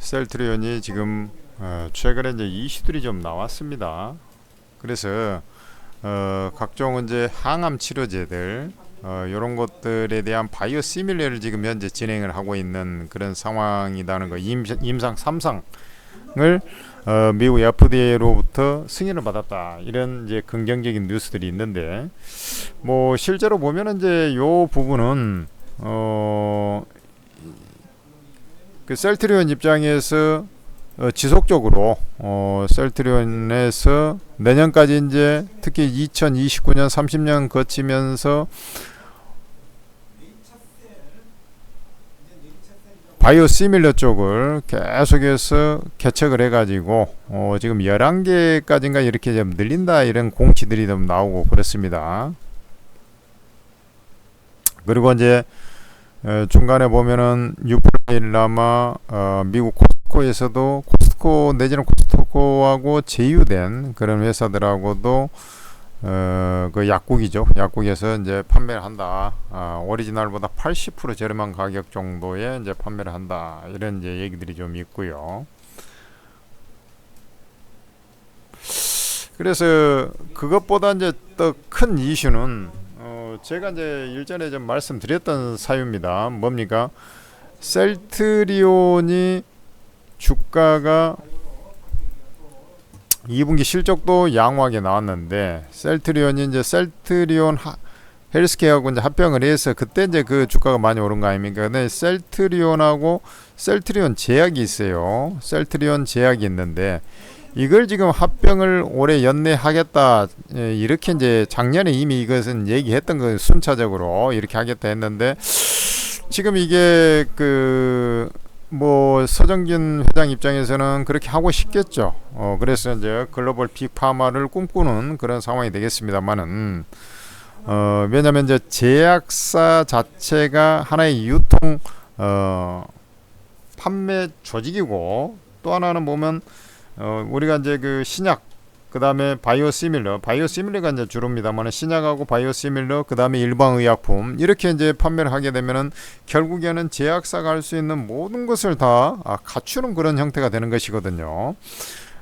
셀트리온이 지금 최근에 이제 이슈들이 좀 나왔습니다. 그래서 각종 이제 항암 치료제들 이런 것들에 대한 바이오 시밀러를 지금 현재 진행을 하고 있는 그런 상황이라는 거, 임상 3상을 미국 FDA로부터 승인을 받았다, 이런 이제 긍정적인 뉴스들이 있는데, 뭐 실제로 보면은 이제 요 부분은 그 셀트리온 입장에서 지속적으로 셀트리온에서 내년까지 이제 특히 2029년 30년 거치면서 바이오 시밀러 쪽을 계속해서 개척을 해가지고 지금 11개까지인가 이렇게 좀 늘린다, 이런 공치들이 좀 나오고 그렇습니다. 그리고 이제 중간에 보면은 유프라일라마 미국 코스트코에서도 코스트코 내지는 코스트코하고 제휴된 그런 회사들하고도 그 약국이죠. 약국에서 이제 판매를 한다. 오리지널보다 80% 저렴한 가격 정도에 이제 판매를 한다, 이런 이제 얘기들이 좀 있고요. 그래서 그것보다 이제 더 큰 이슈는 제가 이제 일전에 좀 말씀드렸던 사유입니다. 뭡니까? 셀트리온이 주가가 2분기 실적도 양호하게 나왔는데, 셀트리온이 이제 셀트리온 헬스케어하고 이제 합병을 해서 그때 이제 그 주가가 많이 오른 거 아닙니까? 근데 셀트리온하고 셀트리온 제약이 있어요. 셀트리온 제약이 있는데, 이걸 지금 합병을 올해 연내하겠다, 이렇게 이제 작년에 이미 이것은 얘기했던 거, 순차적으로 이렇게 하겠다 했는데, 지금 이게 그 뭐 서정균 회장 입장에서는 그렇게 하고 싶겠죠. 그래서 이제 글로벌 빅파마를 꿈꾸는 그런 상황이 되겠습니다만은, 왜냐하면 이제 제약사 자체가 하나의 유통 판매 조직이고, 또 하나는 보면 우리가 이제 그 신약, 그 다음에 바이오시밀러가 이제 주로입니다만, 신약하고 바이오시밀러, 그 다음에 일반의약품, 이렇게 이제 판매를 하게 되면은 결국에는 제약사가 할 수 있는 모든 것을 다 갖추는 그런 형태가 되는 것이거든요.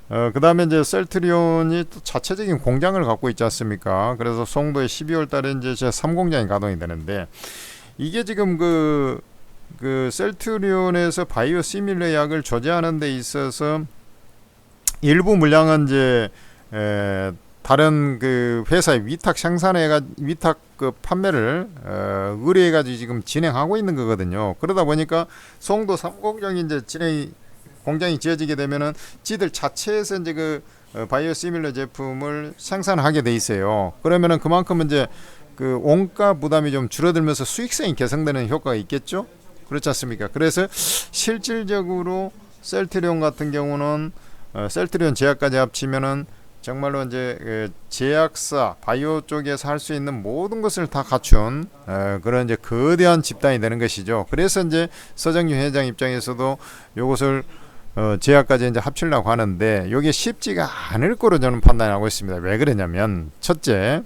그 다음에 이제 셀트리온이 또 자체적인 공장을 갖고 있지 않습니까? 그래서 송도에 12월 달에 이제 제 3공장이 가동이 되는데, 이게 지금 그 셀트리온에서 바이오시밀러 약을 조제하는 데 있어서 일부 물량은 이제 다른 그 회사에 위탁 그 판매를 의뢰해가지고 지금 진행하고 있는 거거든요. 그러다 보니까 송도 3공장이 이제 공장이 지어지게 되면은 지들 자체에서 이제 그 바이오시밀러 제품을 생산하게 돼 있어요. 그러면은 그만큼 이제 그 원가 부담이 좀 줄어들면서 수익성이 개선되는 효과가 있겠죠. 그렇지 않습니까? 그래서 실질적으로 셀트리온 같은 경우는 셀트리온 제약까지 합치면은 정말로 이제 제약사 바이오 쪽에서 할 수 있는 모든 것을 다 갖춘 그런 이제 거대한 집단이 되는 것이죠. 그래서 이제 서정균 회장 입장에서도 이것을 제약까지 이제 합치려고 하는데, 이게 쉽지가 않을 거로 저는 판단하고 있습니다. 왜 그러냐면, 첫째,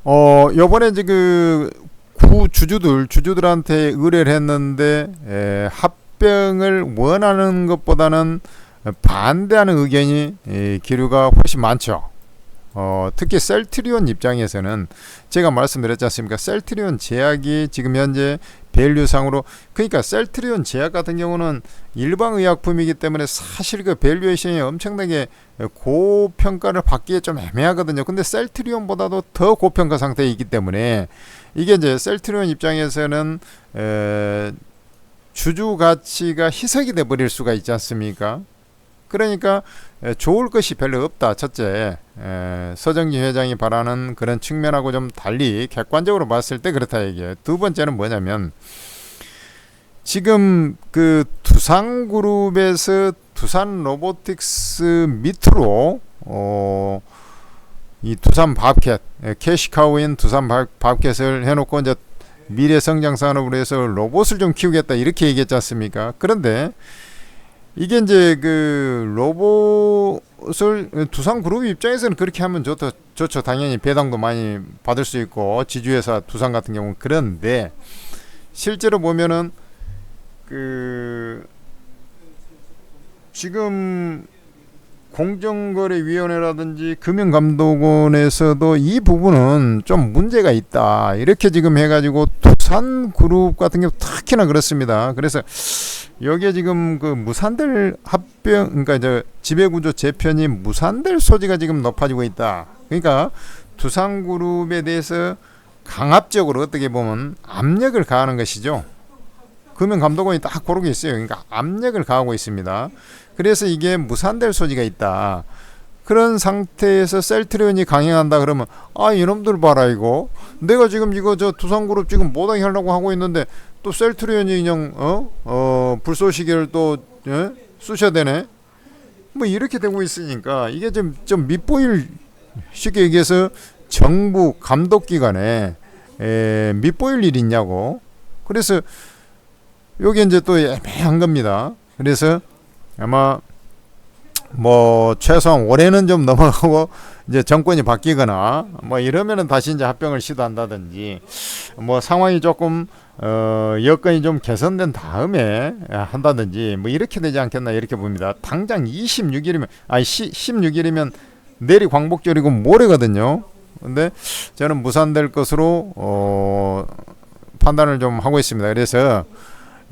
요번에 이제 그 주주들한테 의뢰를 했는데 합병을 원하는 것보다는 반대하는 의견이 기류가 훨씬 많죠. 특히 셀트리온 입장에서는 제가 말씀드렸지 않습니까? 셀트리온 제약이 지금 현재 밸류상으로, 그러니까 셀트리온 제약 같은 경우는 일반의약품이기 때문에 사실 그 밸류에이션이 엄청나게 고평가를 받기에 좀 애매하거든요. 근데 셀트리온보다도 더 고평가 상태에 있기 때문에, 이게 이제 셀트리온 입장에서는 주주 가치가 희석이 돼 버릴 수가 있지 않습니까? 그러니까 좋을 것이 별로 없다. 첫째, 서정기 회장이 바라는 그런 측면하고 좀 달리 객관적으로 봤을 때 그렇다 얘기해요. 두 번째는 뭐냐면, 지금 그 두산그룹에서 두산 로보틱스 밑으로 이 두산 밥캣, 캐시카우인 두산 밥캣을 해놓고 이제 미래 성장 산업으로 해서 로봇을 좀 키우겠다, 이렇게 얘기했지 않습니까? 그런데 이게 이제 그 로봇을 두산그룹 입장에서는 그렇게 하면 좋죠. 당연히 배당도 많이 받을 수 있고, 지주회사 두산 같은 경우는. 그런데 실제로 보면은 그 지금 공정거래위원회라든지 금융감독원에서도 이 부분은 좀 문제가 있다 이렇게 지금 해가지고 두산그룹 같은 경우 특히나 그렇습니다. 그래서 여기에 지금 그 무산될 합병 그러니까 저 지배구조 재편이 무산될 소지가 지금 높아지고 있다. 그러니까 두산그룹에 대해서 강압적으로 어떻게 보면 압력을 가하는 것이죠. 금융감독원이 딱 그런 게 있어요. 그러니까 압력을 가하고 있습니다. 그래서 이게 무산될 소지가 있다. 그런 상태에서 셀트리온이 강행한다 그러면 이놈들 봐라 이거 내가 지금 이거 저 두산그룹 지금 못하게 하려고 하고 있는데 또 셀트리온이 그냥 불쏘시개를 또 쑤셔야 되네. 뭐 이렇게 되고 있으니까 이게 좀 밑보일 쉽게 얘기해서 정부 감독기관에 밑보일 일이 있냐고. 그래서 요게 이제 또 애매한 겁니다. 그래서 아마 뭐 최소한 올해는 좀 넘어가고 이제 정권이 바뀌거나 뭐 이러면은 다시 이제 합병을 시도한다든지 뭐 상황이 조금 여건이 좀 개선된 다음에 한다든지 뭐 이렇게 되지 않겠나 이렇게 봅니다. 당장 16일이면 내일이 광복절이고 모레거든요. 근데 저는 무산될 것으로 판단을 좀 하고 있습니다. 그래서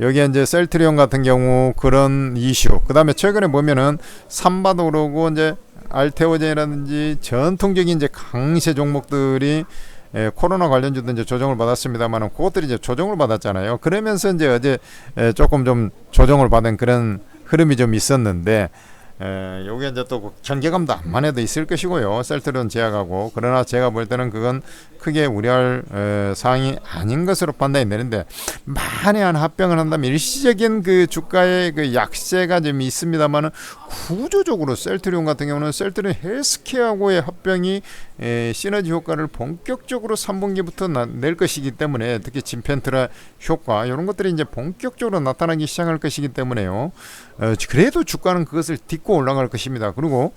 여기에 이제 셀트리온 같은 경우 그런 이슈, 그 다음에 최근에 보면은 삼바도 그러고 이제 알테오젠이라든지 전통적인 이제 강세 종목들이 코로나 관련주도 이제 조정을 받았습니다만은 그것들이 이제 조정을 받았잖아요. 그러면서 이제 어제 조금 좀 조정을 받은 그런 흐름이 좀 있었는데 요게 이제 또 경계감도 암만 해도 있을 것이고요. 셀트리온 제약하고. 그러나 제가 볼 때는 그건 크게 우려할 사항이 아닌 것으로 판단이 되는데, 만에 한 합병을 한다면 일시적인 그 주가의 그 약세가 좀 있습니다만은 구조적으로 셀트리온 같은 경우는 셀트리온 헬스케어하고의 합병이 시너지 효과를 본격적으로 3분기부터 낼 것이기 때문에, 특히 진펜트라 효과 이런 것들이 이제 본격적으로 나타나기 시작할 것이기 때문에요. 그래도 주가는 그것을 딛고 올라갈 것입니다. 그리고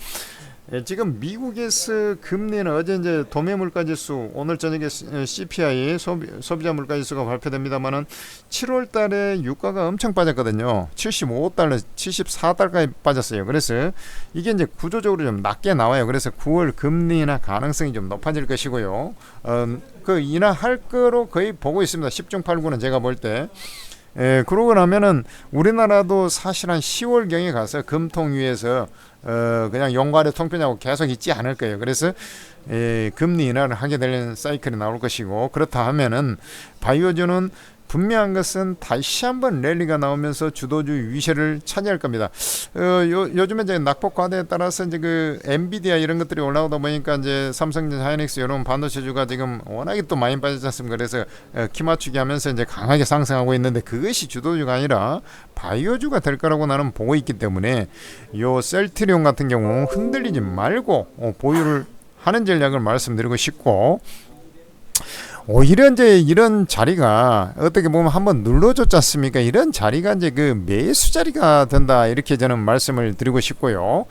지금 미국에서 금리는 어제 이제 도매 물가지수, 오늘 저녁에 CPI 소비자 물가지수가 발표됩니다만은 7월 달에 유가가 엄청 빠졌거든요. 75달러, 74달러까지 빠졌어요. 그래서 이게 이제 구조적으로 좀 낮게 나와요. 그래서 9월 금리 인하 가능성이 좀 높아질 것이고요. 그 인하할 거로 거의 보고 있습니다. 10중 8구는 제가 볼 때. 그러고 나면은 우리나라도 사실 한 10월경에 가서 금통 위에서 그냥 용과래 통편하고 계속 있지 않을 거예요. 그래서 금리 인하를 하게 되는 사이클이 나올 것이고, 그렇다 하면은 바이오주는 분명한 것은 다시 한번 랠리가 나오면서 주도주 위세를 차지할 겁니다. 요즘에 이제 낙폭 과대에 따라서 이제 그 엔비디아 이런 것들이 올라오다 보니까 이제 삼성전자, 하이닉스 이런 반도체주가 지금 워낙에 또 많이 빠졌지 않습니까? 그래서 키 맞추기 하면서 이제 강하게 상승하고 있는데, 그것이 주도주가 아니라 바이오주가 될 거라고 나는 보고 있기 때문에 요 셀트리온 같은 경우 흔들리지 말고 보유를 하는 전략을 말씀드리고 싶고, 오히려 이제 이런 자리가 어떻게 보면 한번 눌러줬지 않습니까? 이런 자리가 이제 그 매수 자리가 된다, 이렇게 저는 말씀을 드리고 싶고요.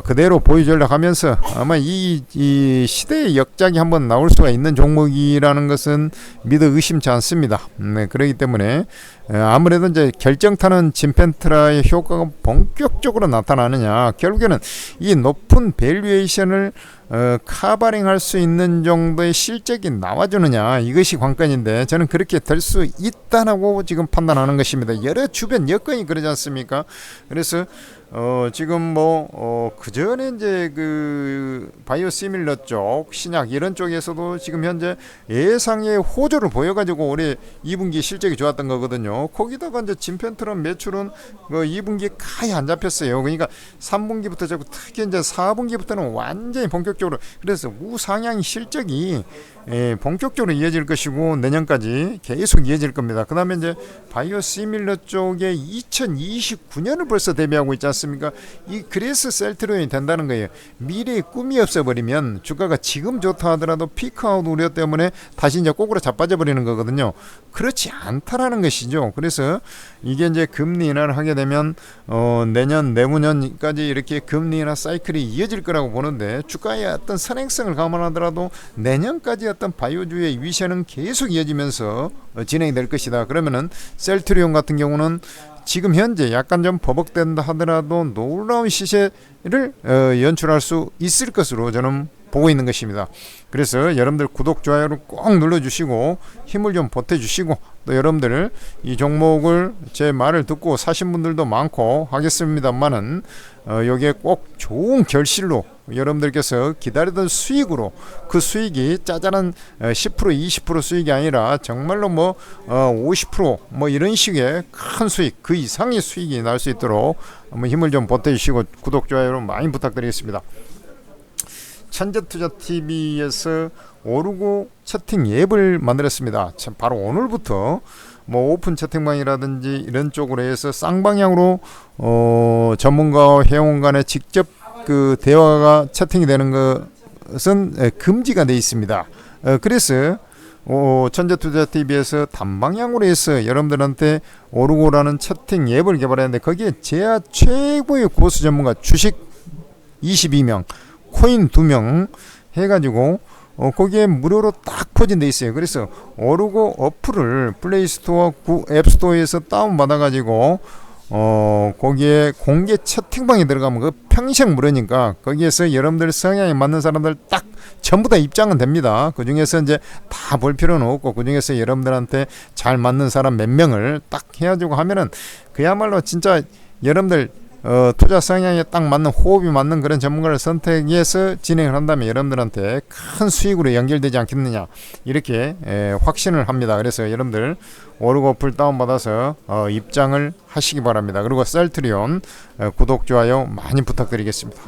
그대로 보유 전략하면서 아마 이 시대의 역작이 한번 나올 수가 있는 종목이라는 것은 믿어 의심치 않습니다. 그렇기 때문에 아무래도 이제 결정타는 진펜트라의 효과가 본격적으로 나타나느냐, 결국에는 이 높은 밸류에이션을 카바링 할 수 있는 정도의 실적이 나와주느냐, 이것이 관건인데, 저는 그렇게 될 수 있다라고 지금 판단하는 것입니다. 여러 주변 여건이 그러지 않습니까? 그래서 지금 그 전에 이제 그 바이오시밀러 쪽, 신약 이런 쪽에서도 지금 현재 예상의 호조를 보여가지고 올해 2분기 실적이 좋았던 거거든요. 거기다가 이제 진펜트런 매출은 2분기에 가히 안 잡혔어요. 그러니까 3분기부터 잡고 특히 이제 4분기부터는 완전히 본격적으로, 그래서 우상향 실적이 본격적으로 이어질 것이고 내년까지 계속 이어질 겁니다. 그 다음에 이제 바이오시밀러 쪽에 2029년을 벌써 대비하고 있지 않습니까? 그래서 셀트리온이 된다는 거예요. 미래의 꿈이 없어버리면 주가가 지금 좋다 하더라도 피크아웃 우려 때문에 다시 이제 꼬꾸로 자빠져 버리는 거거든요. 그렇지 않다라는 것이죠. 그래서 이게 이제 금리 인하를 하게 되면 내년 내후년까지 이렇게 금리 인하 사이클이 이어질 거라고 보는데, 주가의 어떤 선행성을 감안하더라도 내년까지 어떤 바이오주의 위세는 계속 이어지면서 진행이 될 것이다. 그러면은 셀트리온 같은 경우는 지금 현재 약간 좀 버벅된다 하더라도 놀라운 시세를 연출할 수 있을 것으로 저는 보고 있는 것입니다. 그래서 여러분들 구독, 좋아요를 꼭 눌러주시고 힘을 좀 보태주시고, 또 여러분들 이 종목을 제 말을 듣고 사신 분들도 많고 하겠습니다만은 여기에 꼭 좋은 결실로 여러분들께서 기다리던 수익으로, 그 수익이 짜잘한 10% 20% 수익이 아니라 정말로 50% 이런 식의 큰 수익, 그 이상의 수익이 날 수 있도록 한번 힘을 좀 보태주시고 구독, 좋아요를 많이 부탁드리겠습니다. 천재투자TV에서 오르고 채팅 앱을 만들었습니다. 참 바로 오늘부터 오픈 채팅방이라든지 이런 쪽으로 해서 쌍방향으로 전문가와 회원 간에 직접 그 대화가 채팅이 되는 것은 금지가 되어 있습니다. 그래서 천재투자TV에서 단방향으로 해서 여러분들한테 오르고라는 채팅 앱을 개발했는데, 거기에 제야 최고의 고수 전문가, 주식 22명, 코인 2명 해가지고 거기에 무료로 딱 포진돼 있어요. 그래서 오르고 어플을 플레이스토어, 앱스토어에서 다운받아가지고 거기에 공개 채팅방에 들어가면 그 평생 무료니까 거기에서 여러분들 성향에 맞는 사람들 딱 전부 다 입장은 됩니다. 그 중에서 이제 다 볼 필요는 없고, 그 중에서 여러분들한테 잘 맞는 사람 몇 명을 딱 해가지고 하면은 그야말로 진짜 여러분들 투자 성향에 딱 맞는, 호흡이 맞는 그런 전문가를 선택해서 진행을 한다면 여러분들한테 큰 수익으로 연결되지 않겠느냐, 이렇게 확신을 합니다. 그래서 여러분들 오르고 어플 다운받아서 입장을 하시기 바랍니다. 그리고 셀트리온 구독, 좋아요 많이 부탁드리겠습니다.